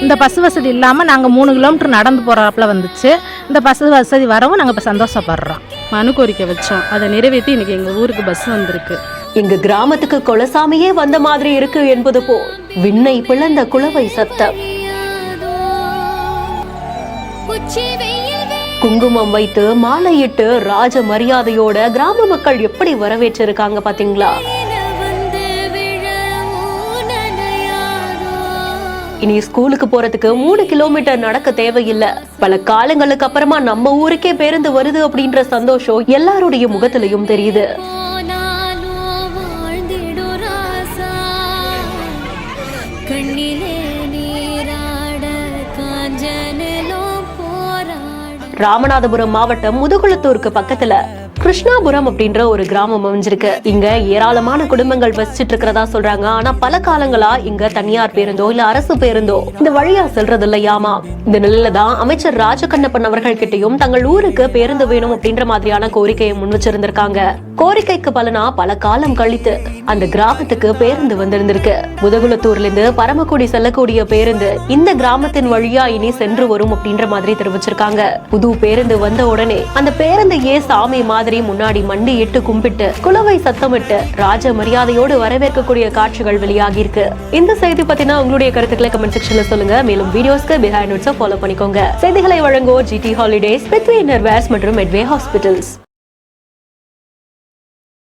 இந்த பஸ் வசதி இல்லாமல் நாங்கள் 3 கிலோமீட்டர் நடந்து போகிறாப்புல வந்துச்சு. இந்த பஸ் வசதி வரவும் நாங்கள் இப்போ சந்தோஷப்படுறோம். மனு கோரிக்கை வச்சோம், அதை நிறைவேற்றி இன்னைக்கு எங்கள் ஊருக்கு பஸ் வந்திருக்கு. எங்க கிராமத்துக்கு கொலசாமியே வந்த மாதிரி இருக்கு என்பது போல் விண்ணை பிளந்த குளவை சத்தம். குங்குமம் வைத்து மாலையிட்டு ராஜ மரியாதையோட கிராம மக்கள் எப்படி வரவேற்றிருக்காங்க பாத்தீங்களா? இனி ஸ்கூலுக்கு போறதுக்கு 3 கிலோமீட்டர் நடக்க தேவையில்லை. பல காலங்களுக்கு அப்புறமா நம்ம ஊருக்கே பேருந்து வருது அப்படின்ற சந்தோஷம் எல்லாருடைய முகத்திலையும் தெரியுது. ராமநாதபுரம் மாவட்டம் முதுகுளத்தூருக்கு பக்கத்துல கிருஷ்ணாபுரம் அப்படின்ற ஒரு கிராமம் அமைஞ்சிருக்கு. இங்க ஏராளமான குடும்பங்கள் வசிச்சுட்டு இருக்கிறதா சொல்றாங்க. ஆனா பல காலங்களா இங்க தனியார் பேருந்தோ இல்ல அரசு பேருந்தோ இந்த வழியா செல்றது இல்லையாமா. இந்த நிலையில தான் அமைச்சர் ராஜகண்ணப்பன் அவர்கள் கிட்டையும் தங்கள் ஊருக்கு பேருந்து வேணும் அப்படின்ற மாதிரியான கோரிக்கையை முன் வச்சிருந்திருக்காங்க. கோரிக்கைக்கு பலனா பல காலம் கழித்து அந்த கிராமத்துக்கு பேருந்து வந்திருந்திருக்கு. முதுகுளத்தூர்ல இருந்து பரமக்குடி செல்லக்கூடிய பேருந்து இந்த கிராமத்தின் வழியா இனி சென்று வரும் அப்படின்ற மாதிரி தெரிவிச்சிருக்காங்க. புது பேருந்து வந்த உடனே அந்த பேருந்தையே சாமி மாதிரி முன்னாடி மண்டி இட்டு கும்பிட்டு குலவை சத்தமிட்டு ராஜ மரியாதையோடு வரவேற்கக்கூடிய காட்சிகள் வெளியாகி இருக்கு. இந்த செய்தி பத்தினா உங்களுடைய கருத்துக்களை கமெண்ட் செக்ஷன்ல சொல்லுங்க. மேலும் வீடியோஸ்க்கு பிஹைண்ட் நோட்ஸை ஃபாலோ பண்ணிக்கோங்க. செய்திகளை வழங்குவோர் GT ஹாலிடேஸ், பிருத்வி இன்னர்வேர்ஸ் மற்றும் மெட்வே ஹாஸ்பிட்டல்ஸ்.